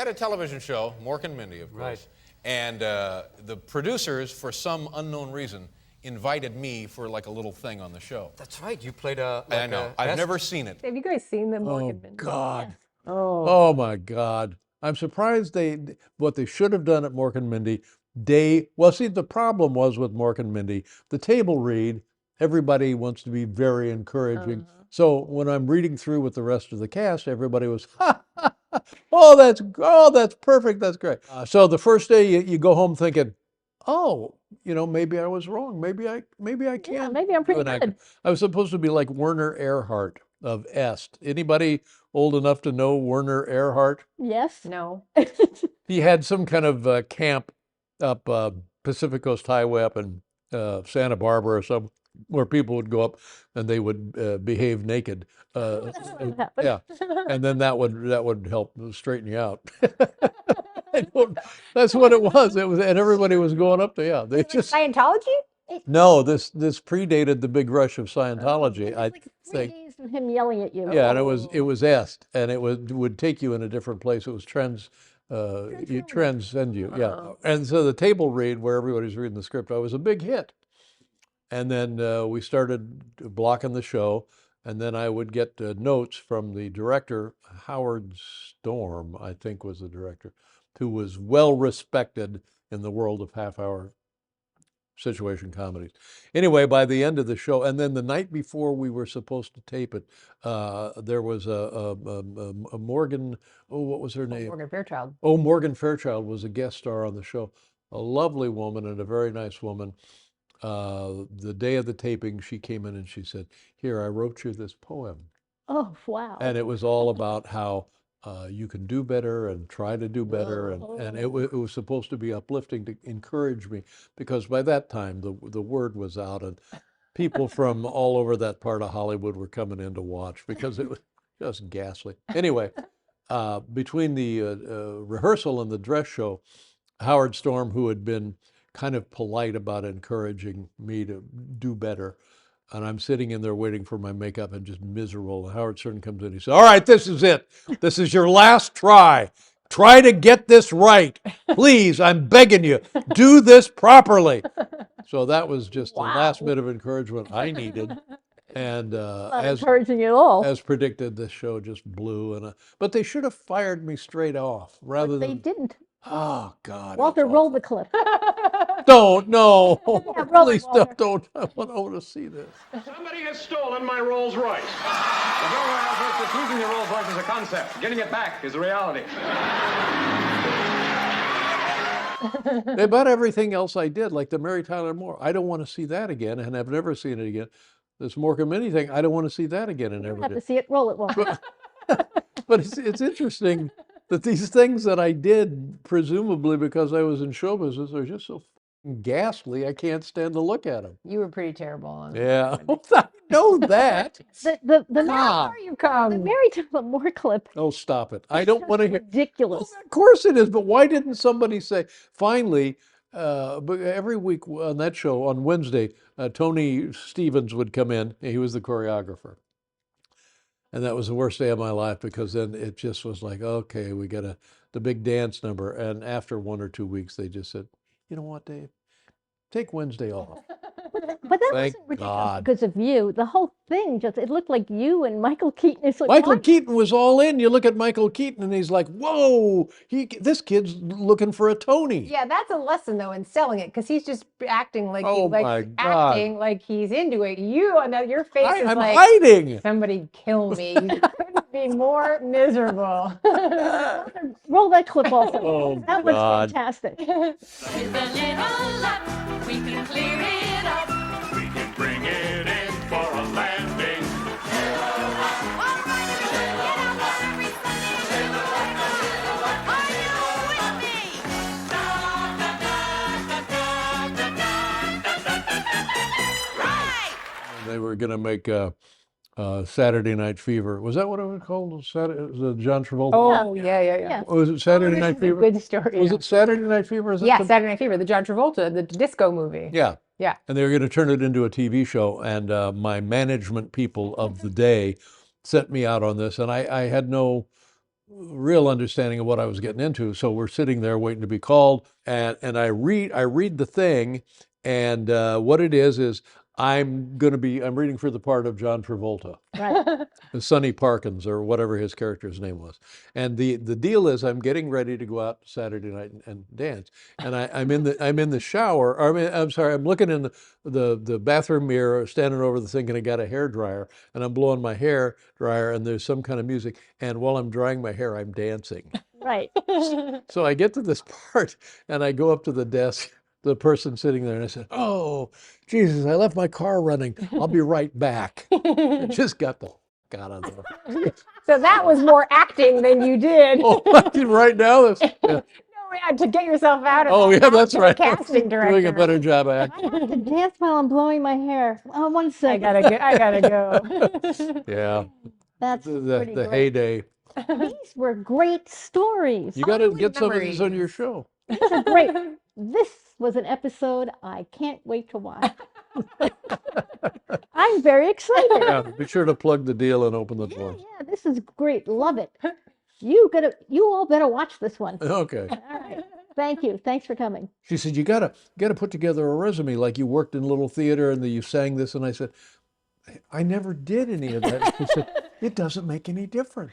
had a television show, Mork and Mindy, of course. Right. And the producers, for some unknown reason, invited me for like a little thing on the show. That's right. You played a. I know. I've never seen it. Have you guys seen the Mork Oh, and Mindy? God. Oh. Oh, my God. I'm surprised what they should have done at Mork and Mindy, well, see, the problem was with Mork and Mindy, the table read, everybody wants to be very encouraging. So when I'm reading through with the rest of the cast, everybody was, oh, that's perfect, that's great. So the first day you go home thinking, oh, maybe I was wrong. Maybe I can. Yeah, maybe I'm pretty good. I was supposed to be like Werner Erhard of Est. Anybody old enough to know Werner Erhard? Yes. No. He had some kind of camp up Pacific Coast Highway up in Santa Barbara or something, where people would go up and they would behave naked. Yeah, and then that would help straighten you out. That's what it was. And everybody was going up there. Yeah, they just Scientology? no. This predated the big rush of Scientology. I Like 3 days of him yelling at you. Yeah, and it was Est, and it would take you in a different place. It was transcend you. Yeah, and so the table read where everybody's reading the script, I was a big hit, and then we started blocking the show, and then I would get notes from the director, Howard Storm, I think was the director, who was well respected in the world of half-hour situation comedies. Anyway, by the end of the show, and then the night before we were supposed to tape it, there was a Morgan, what was her name? Morgan Fairchild. Oh, Morgan Fairchild was a guest star on the show. A lovely woman and a very nice woman. The day of the taping, she came in and she said, "Here, I wrote you this poem." Oh, wow. And it was all about how you can do better and try to do better. And it was supposed to be uplifting to encourage me, because by that time the word was out and people from all over that part of Hollywood were coming in to watch because it was just ghastly. Anyway, between the rehearsal and the dress show, Howard Storm, who had been kind of polite about encouraging me to do better, and I'm sitting in there waiting for my makeup and just miserable. And Howard Stern comes in. He said, "All right, this is it. This is your last try. Try to get this right. Please, I'm begging you, do this properly." So that was just the last bit of encouragement I needed. And Not encouraging at all. as predicted, this show just blew. But they should have fired me straight off rather They than. didn't. Oh, God. Walter, that's roll awful. the clip. Don't, no. roll it, Please Walter. don't. I want to see this. Somebody has stolen my Rolls Royce. Well, don't worry, Alfred. Just using your Rolls Royce is a concept. Getting it back is a reality. About everything else I did, like the Mary Tyler Moore, I don't want to see that again, and I've never seen it again. This Mork and Mindy thing, I don't want to see that again, and You never have to did. see it. Roll it, Walter. But it's interesting that these things that I did, presumably because I was in show business, are just so ghastly. I can't stand to look at them. You were pretty terrible on Yeah, I know that. The God. you come. the Mary Tyler Moore clip. Oh, stop it! I don't want to hear. Ridiculous. Of course it is, but why didn't somebody say, finally, but every week on that show, on Wednesday, Tony Stevens would come in. He was the choreographer. And that was the worst day of my life, because then it just was like, okay, we got the big dance number. And after 1 or 2 weeks, they just said, "You know what, Dave? Take Wednesday off." But that Thank wasn't ridiculous God. because of you. The whole thing it looked like you and Michael Keaton. It's like, Michael what? Keaton was all in. You look at Michael Keaton and he's like, whoa, this kid's looking for a Tony. Yeah, that's a lesson though in selling it, because he's just acting like Oh, my God. acting like he's into it. You on that, your face is I'm like hiding. somebody kill me. You couldn't be more miserable. Roll that clip also. Oh, That was God. fantastic. With a little luck, we can clear it up. We can bring it in for a landing. All right, get up, everybody. Are you with me? Da, da, da, da, da, da, da, da, da. Right. They were going to make Saturday Night Fever. Was that what it was called? John Travolta? Oh yeah. Or was it Saturday This Night is a Fever? good story. Was yeah. it Saturday Night Fever? Is that Yeah, the- Saturday Night Fever, the John Travolta, the disco movie. Yeah. Yeah. And they were going to turn it into a TV show. And my management people of the day sent me out on this. And I had no real understanding of what I was getting into. So we're sitting there waiting to be called, and I read the thing, and what it is I'm reading for the part of John Travolta, Right. Sonny Parkins or whatever his character's name was. And the deal is I'm getting ready to go out Saturday night and dance, and I'm in the shower. Or I'm sorry, I'm looking in the bathroom mirror, standing over the thing, and I got a hair dryer, and I'm blowing my hair dryer, and there's some kind of music, and while I'm drying my hair, I'm dancing. Right. So I get to this part, and I go up to the desk, the person sitting there, and I said, "Oh, Jesus, I left my car running. I'll be right back." I just got the fuck out of there. So that was more acting than you did. Oh, right now, yeah. No, to get yourself out of Oh, that. yeah, that's The right. casting director. Doing a better job I acting. have to dance while I'm blowing my hair. Oh, 1 I second. gotta go. Yeah, That's pretty the great. heyday. These were great stories. You got to Only get some of these on memories. your show. These are great. This was an episode I can't wait to watch. I'm very excited. Yeah, be sure to plug the deal and open the Yeah, doors. yeah, this is great. Love it. You all better watch this one. Okay. All right. Thank you. Thanks for coming. She said, you gotta put together a resume like you worked in little theater and you sang this. And I said, I never did any of that. She said, it doesn't make any difference.